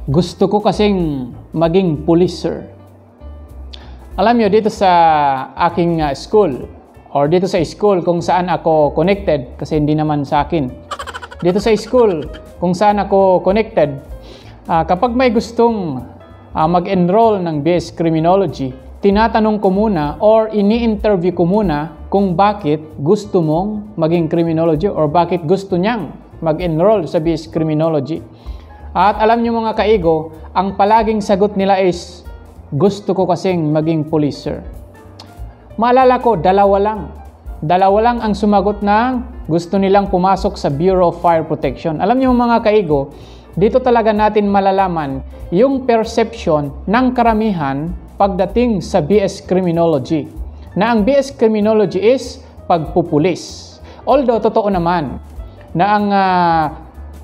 Gusto ko kasing maging police, sir. Alam nyo, dito sa aking school, or dito sa school kung saan ako connected, kasi hindi naman sa akin. Dito sa school kung saan ako connected, kapag may gustong mag-enroll ng BS Criminology, tinatanong ko muna or ini-interview ko muna kung bakit gusto mong maging criminology or bakit gusto niyang mag-enroll sa BS Criminology. At alam niyo mga kaigo, ang palaging sagot nila is, gusto ko kasing maging police, sir. Maalala ko, dalawa lang ang sumagot ng gusto nilang pumasok sa Bureau of Fire Protection. Alam niyo mga kaigo, dito talaga natin malalaman yung perception ng karamihan pagdating sa BS Criminology. Na ang BS Criminology is pagpupulis. Although, totoo naman na ang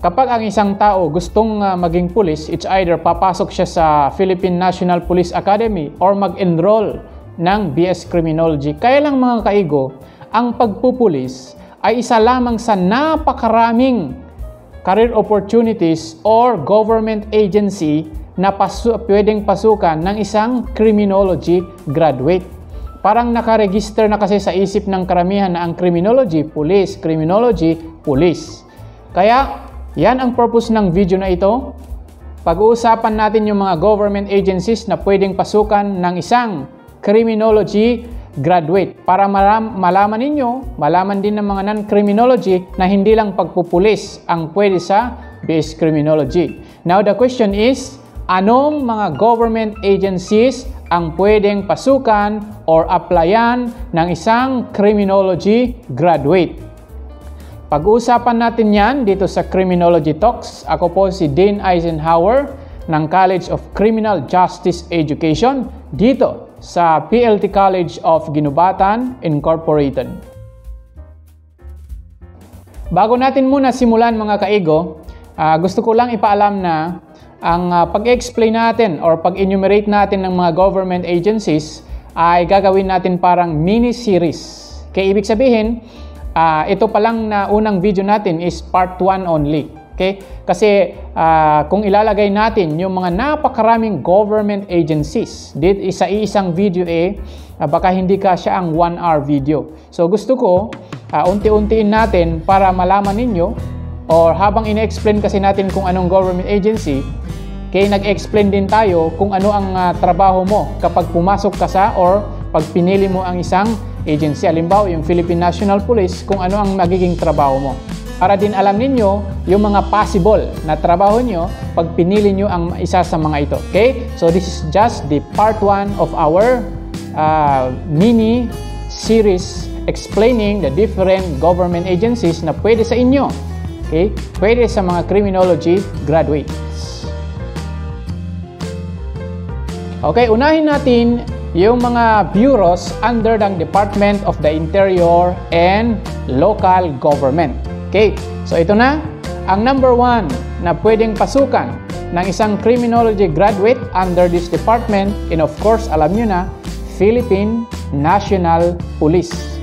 kapag ang isang tao gustong maging pulis, it's either papasok siya sa Philippine National Police Academy or mag-enroll ng BS Criminology. Kaya lang mga kaigo, ang pagpupulis ay isa lamang sa napakaraming career opportunities or government agency na pwedeng pasukan ng isang criminology graduate. Parang nakaregister na kasi sa isip ng karamihan na ang criminology, police, criminology, police. Kaya, yan ang purpose ng video na ito. Pag-uusapan natin yung mga government agencies na pwedeng pasukan ng isang criminology graduate para malaman ninyo, malaman din ng mga non-criminology na hindi lang pagpupulis ang pwede sa BS Criminology. Now the question is, anong mga government agencies ang pwedeng pasukan or applyan ng isang criminology graduate? Pag-uusapan natin yan dito sa Criminology Talks. Ako po si Dean Eisenhower ng College of Criminal Justice Education dito sa PLT College of Ginubatan Incorporated. Bago natin muna simulan mga kaigo, gusto ko lang ipaalam na ang pag-explain natin or pag-enumerate natin ng mga government agencies ay gagawin natin parang mini-series. Kaya ibig sabihin, ito pa lang na unang video natin is part 1 only. Okay? Kasi kung ilalagay natin yung mga napakaraming government agencies, sa isang video baka hindi kasya ang 1-hour video. So gusto ko, unti-untiin natin para malaman ninyo, or habang ina-explain kasi natin kung anong government agency, kaya nag-explain din tayo kung ano ang trabaho mo kapag pumasok ka sa or pag pinili mo ang isang agency. Halimbawa, yung Philippine National Police, kung ano ang magiging trabaho mo. Para din alam ninyo yung mga possible na trabaho nyo pag pinili nyo ang isa sa mga ito. Okay? So this is just the part 1 of our mini series explaining the different government agencies na pwede sa inyo. Okay? Pwede sa mga criminology graduates. Okay, unahin natin yung mga bureaus under the Department of the Interior and Local Government. Okay, so ito na ang number 1 na pwedeng pasukan ng isang criminology graduate under this department, and of course, alam nyo na, Philippine National Police.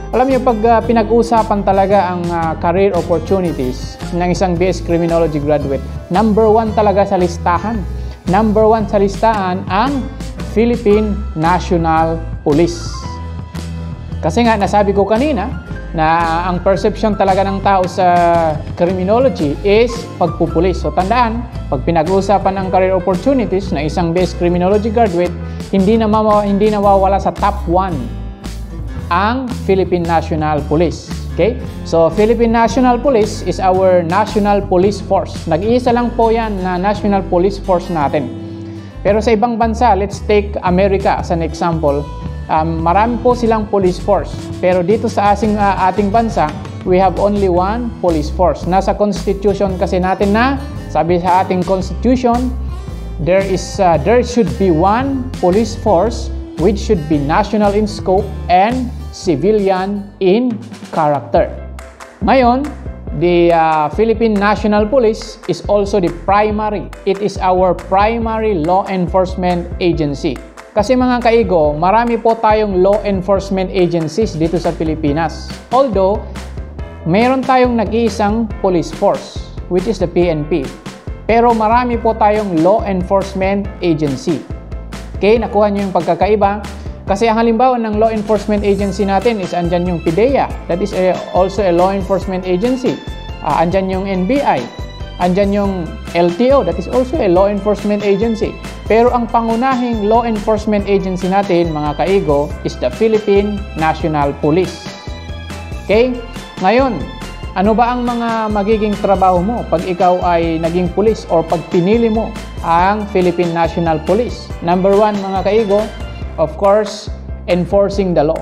Alam nyo, pag pinag-usapan talaga ang career opportunities ng isang BS Criminology graduate, number 1 talaga sa listahan. Number 1 sa listahan ang Philippine National Police. Kasi nga, nasabi ko kanina na ang perception talaga ng tao sa criminology is pagpupulis. So tandaan, pag pinag-uusapan ng career opportunities na isang BS Criminology graduate, hindi nawawala sa top 1 ang Philippine National Police. Okay? So, Philippine National Police is our national police force. Nag-iisa lang po yan na national police force natin. Pero sa ibang bansa, let's take America as an example, marami po silang police force. Pero dito sa ating bansa, we have only one police force. Nasa constitution kasi natin na, sabi sa ating constitution, there should be one police force which should be national in scope and civilian in character. Ngayon, the Philippine National Police is also the primary. It is our primary law enforcement agency. Kasi mga kaigo, marami po tayong law enforcement agencies dito sa Pilipinas. Although, mayroon tayong nag-iisang police force, which is the PNP. Pero marami po tayong law enforcement agency. Okay, nakuha nyo yung pagkakaiba. Kasi ang halimbawa ng law enforcement agency natin is andyan yung PIDEA. That is also a law enforcement agency. Andyan yung NBI. Andyan yung LTO. That is also a law enforcement agency. Pero ang pangunahing law enforcement agency natin, mga kaigo, is the Philippine National Police. Okay? Ngayon, ano ba ang mga magiging trabaho mo pag ikaw ay naging pulis or pag pinili mo ang Philippine National Police? Number 1, mga kaigo, of course, enforcing the law.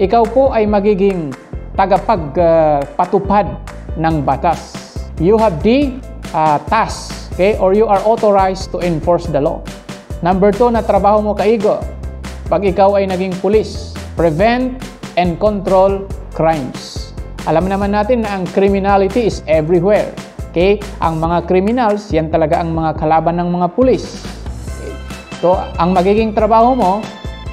Ikaw po ay magiging tagapagpatupad ng batas. You have the task, okay? Or you are authorized to enforce the law. Number 2 na trabaho mo, kaigo, pag ikaw ay naging pulis, prevent and control crimes. Alam naman natin na ang criminality is everywhere. Okay? Ang mga criminals, yan talaga ang mga kalaban ng mga pulis. Okay? So, ang magiging trabaho mo,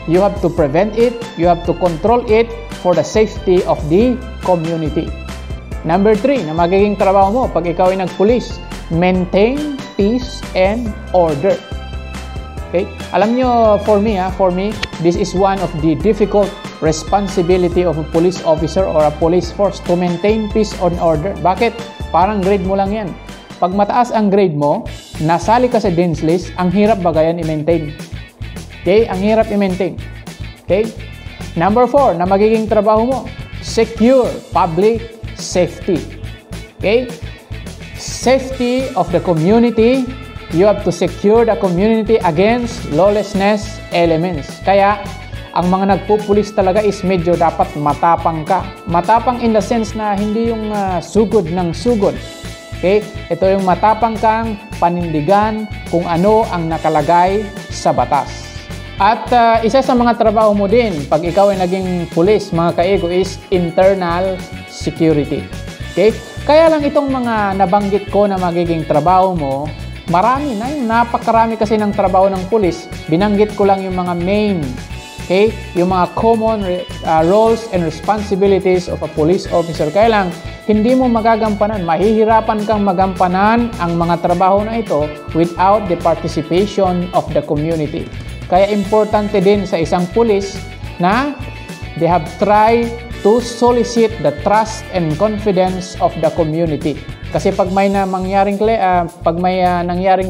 you have to prevent it, you have to control it for the safety of the community. Number 3, na magiging trabaho mo pag ikaw ay nagpulis, maintain peace and order. Okay? Alam nyo, for me, this is one of the difficult responsibility of a police officer or a police force to maintain peace and order. Bakit? Parang grade mo lang yan. Pag mataas ang grade mo, nasali ka sa dean's list, ang hirap ba yan i-maintain? Okay? Ang hirap i-maintain. Okay? Number 4, na magiging trabaho mo, secure public safety. Okay? Safety of the community. You have to secure the community against lawlessness elements. Kaya, ang mga nagpupulis talaga is medyo dapat matapang ka. Matapang in the sense na hindi yung sugod ng sugod. Okay? Ito yung matapang kang panindigan kung ano ang nakalagay sa batas. At isa sa mga trabaho mo din, pag ikaw ay naging pulis, mga kaigo, is internal security. Okay? Kaya lang itong mga nabanggit ko na magiging trabaho mo, marami na yun. Napakarami kasi ng trabaho ng pulis. Binanggit ko lang yung mga main. Okay? Yung mga common roles and responsibilities of a police officer. Kaya lang, hindi mo magagampanan, mahihirapan kang magampanan ang mga trabaho na ito without the participation of the community. Kaya importante din sa isang pulis na they have tried to solicit the trust and confidence of the community. Kasi pag may nangyaring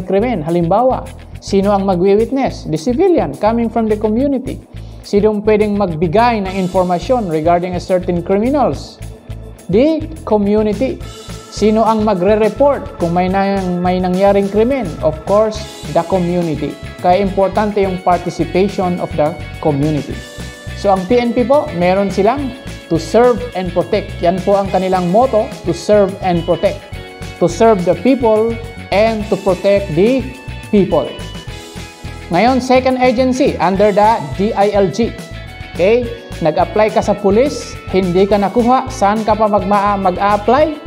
krimen, halimbawa, sino ang magwi-witness? The civilian coming from the community. Sino ang pwedeng magbigay ng informasyon regarding a certain criminals? The community. Sino ang magre-report kung may nangyaring krimen? Of course, the community. Kaya importante yung participation of the community. So ang PNP po, meron silang to serve and protect. Yan po ang kanilang motto, to serve and protect. To serve the people and to protect the people. Ngayon, second agency under the DILG. Okay? Nag-apply ka sa police, hindi ka nakuha, saan ka pa mag-a-apply?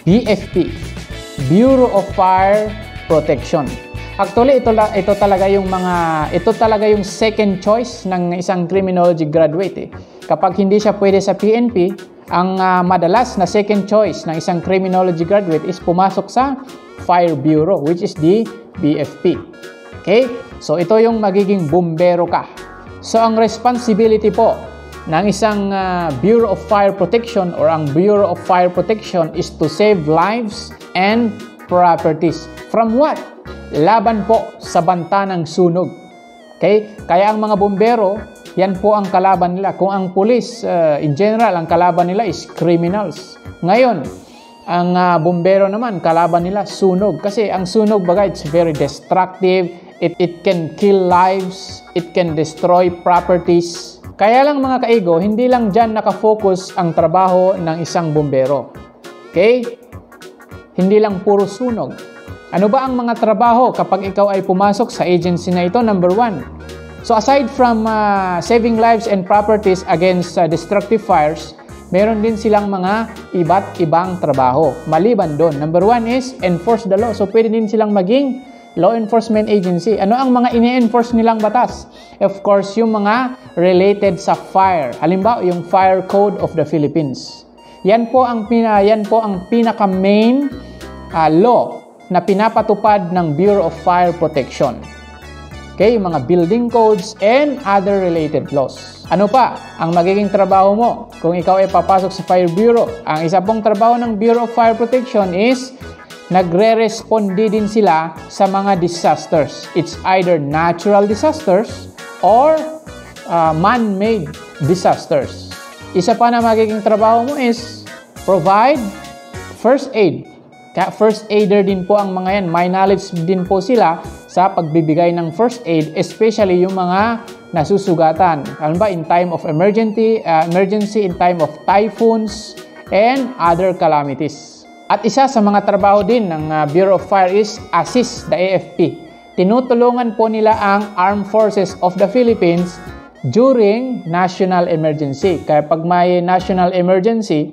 BFP, Bureau of Fire Protection. Actually, ito talaga yung second choice ng isang criminology graduate. Kapag hindi siya pwede sa PNP, ang madalas na second choice ng isang criminology graduate is pumasok sa Fire Bureau, which is the BFP. Okay? So, ito yung magiging bumbero ka. So, ang responsibility po ng isang Bureau of Fire Protection or ang Bureau of Fire Protection is to save lives and properties. From what? Laban po sa banta ng sunog. Okay? Kaya ang mga bumbero, yan po ang kalaban nila. Kung ang pulis, in general, ang kalaban nila is criminals. Ngayon, ang bumbero naman, kalaban nila sunog. Kasi ang sunog, bagay, it's very destructive. It can kill lives. It can destroy properties. Kaya lang mga kaigo, hindi lang dyan nakafocus ang trabaho ng isang bumbero. Okay? Hindi lang puro sunog. Ano ba ang mga trabaho kapag ikaw ay pumasok sa agency na ito? Number 1. So aside from saving lives and properties against destructive fires, meron din silang mga iba't ibang trabaho. Maliban doon. Number 1 is enforce the law. So pwede din silang maging law enforcement agency. Ano ang mga ini-enforce nilang batas? Of course, yung mga related sa fire. Halimbawa, yung Fire Code of the Philippines. Yan po ang pinaka-main law na pinapatupad ng Bureau of Fire Protection. Okay, mga building codes and other related laws. Ano pa ang magiging trabaho mo kung ikaw ay papasok sa Fire Bureau? Ang isa pong trabaho ng Bureau of Fire Protection is nagre-responde din sila sa mga disasters. It's either natural disasters or man-made disasters. Isa pa na magiging trabaho mo is provide first aid. First aider din po ang mga yan. May knowledge din po sila sa pagbibigay ng first aid, especially yung mga nasusugatan. Alam ba, in time of emergency, in time of typhoons, and other calamities. At isa sa mga trabaho din ng Bureau of Fire is assist the AFP. Tinutulungan po nila ang Armed Forces of the Philippines during national emergency. Kaya pag may national emergency,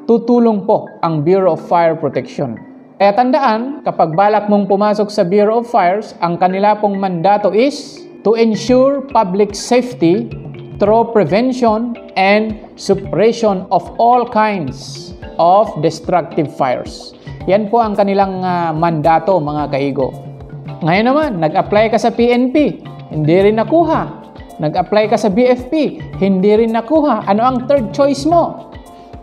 tutulong po ang Bureau of Fire Protection. Kaya tandaan, kapag balak mong pumasok sa Bureau of Fires, ang kanila pong mandato is to ensure public safety through prevention and suppression of all kinds of destructive fires. Yan po ang kanilang mandato, mga kaigo. Ngayon naman, nag-apply ka sa PNP, hindi rin nakuha. Nag-apply ka sa BFP, hindi rin nakuha. Ano ang third choice mo?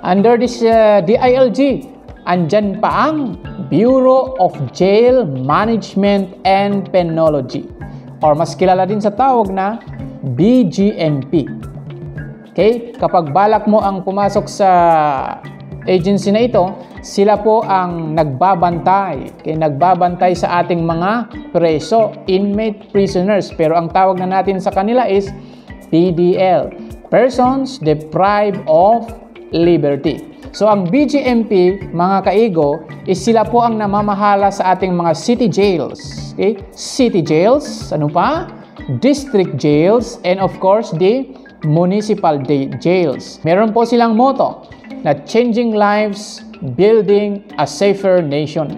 Under this DILG, andyan pa ang Bureau of Jail Management and Penology, or mas kilala din sa tawag na BGMP. Okay? Kapag balak mo ang pumasok sa agency na ito, sila po ang nagbabantay. Okay? Nagbabantay sa ating mga preso, inmate prisoners. Pero ang tawag na natin sa kanila is PDL, Persons Deprived of Liberty. So ang BGMP, mga kaigo, is sila po ang namamahala sa ating mga city jails. Okay? City jails, ano pa? District jails, and of course, the municipal jails. Meron po silang motto na changing lives, building a safer nation.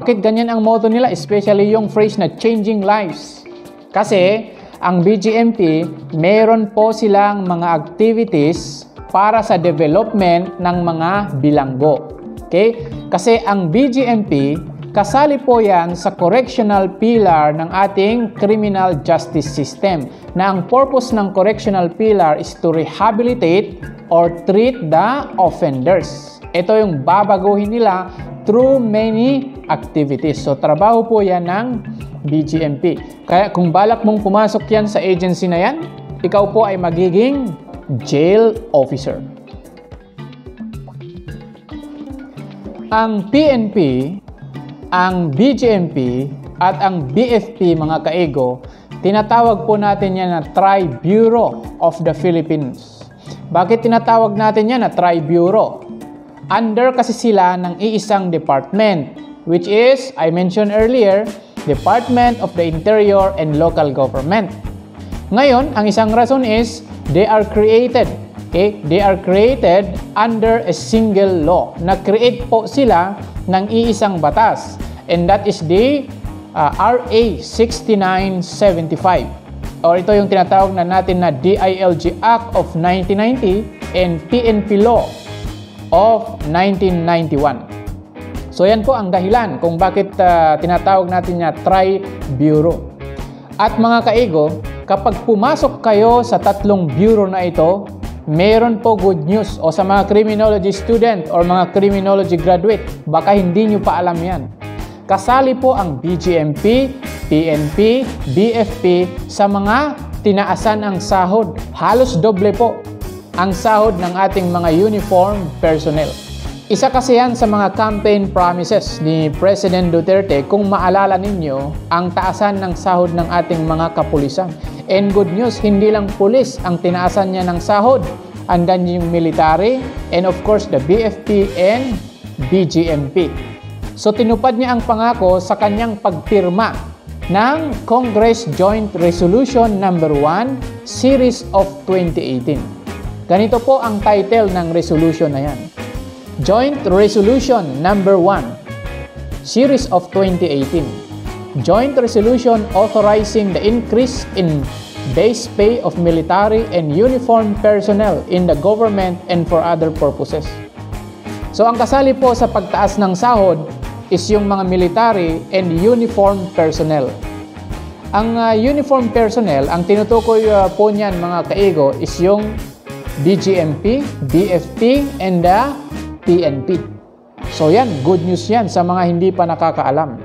Bakit ganyan ang motto nila? Especially yung phrase na changing lives. Kasi ang BGMP, meron po silang mga activities para sa development ng mga bilanggo. Okay? Kasi ang BGMP, kasali po yan sa correctional pillar ng ating criminal justice system, na ang purpose ng correctional pillar is to rehabilitate or treat the offenders. Ito yung babaguhin nila through many activities. So, trabaho po yan ng BGMP. Kaya kung balak mong pumasok yan sa agency na yan, ikaw po ay magiging jail officer. Ang PNP, ang BGMP, at ang BFP, mga kaigo, tinatawag po natin yan na Tri-Bureau of the Philippines. Bakit tinatawag natin yan na Tri-Bureau? Under kasi sila ng iisang department, which is, I mentioned earlier, Department of the Interior and Local Government. Ngayon, ang isang rason is, they are created. Okay? They are created under a single law. Na-create po sila ng iisang batas. And that is the RA 6975. Or ito yung tinatawag na natin na DILG Act of 1990 and PNP Law of 1991. So yan po ang dahilan kung bakit tinatawag natin na Tri-Bureau. At mga kaigo, kapag pumasok kayo sa tatlong bureau na ito, meron po good news. O sa mga criminology student or mga criminology graduate, baka hindi nyo pa alam yan. Kasali po ang BGMP, PNP, BFP sa mga tinaasan ang sahod. Halos doble po ang sahod ng ating mga uniform personnel. Isa kasi yan sa mga campaign promises ni President Duterte, kung maalala ninyo, ang taasan ng sahod ng ating mga kapulisan. And good news, hindi lang pulis ang tinaasan niya ng sahod. Andan yung military and of course the BFP and BGMP. So tinupad niya ang pangako sa kanyang pagpirma ng Congress Joint Resolution Number 1 Series of 2018. Ganito po ang title ng resolution na yan. Joint Resolution Number 1 Series of 2018. Joint Resolution authorizing the increase in base pay of military and uniformed personnel in the government and for other purposes. So ang kasali po sa pagtaas ng sahod is yung mga military and uniformed personnel. Ang uniformed personnel, ang tinutukoy po niyan mga kaigo is yung DGMP, BFP, and the PNP. So yan, good news yan sa mga hindi pa nakakaalam.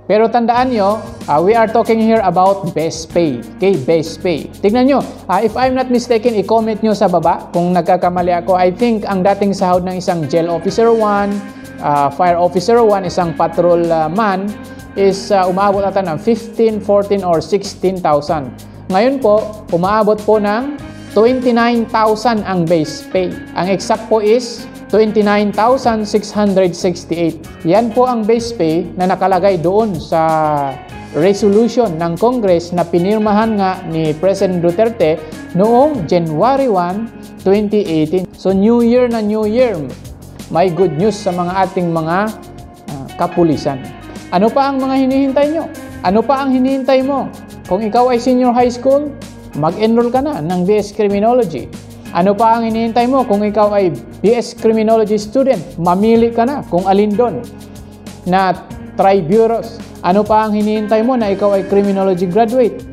Pero tandaan nyo, we are talking here about base pay. Okay, base pay. Tignan nyo, if I'm not mistaken, i-comment nyo sa baba kung nagkakamali ako. I think ang dating sahod ng isang jail officer 1, fire officer 1, isang patrol man, is umaabot ata ng 15, 14, or 16,000. Ngayon po, umaabot po ng 29,000 ang base pay. Ang exact po is 29,668. Yan po ang base pay na nakalagay doon sa resolution ng Congress na pinirmahan nga ni President Duterte noong January 1, 2018. So New Year na New Year, may good news sa mga ating mga kapulisan. Ano pa ang mga hinihintay nyo? Ano pa ang hinihintay mo? Kung ikaw ay senior high school, mag-enroll ka na ng BS Criminology. Ano pa ang hinihintay mo kung ikaw ay BS Criminology student? Mamili ka na kung alin doon na tri-bureaus. Ano pa ang hinihintay mo na ikaw ay criminology graduate?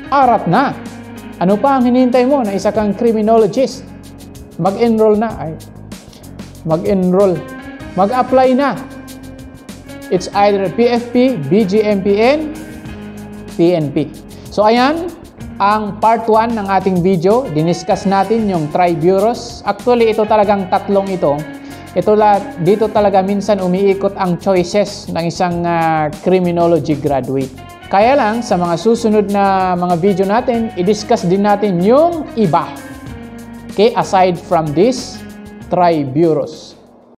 Arat na! Ano pa ang hinihintay mo na isa kang criminologist? Mag-enroll na. Mag-enroll. Mag-apply na. It's either PFP, BGMPN, PNP. So ayan, ang part 1 ng ating video, diniscuss natin yung tri-bureaus. Actually, ito talagang tatlong ito. Dito talaga minsan umiikot ang choices ng isang criminology graduate. Kaya lang, sa mga susunod na mga video natin, i-discuss din natin yung iba. Okay, aside from this tri-bureaus.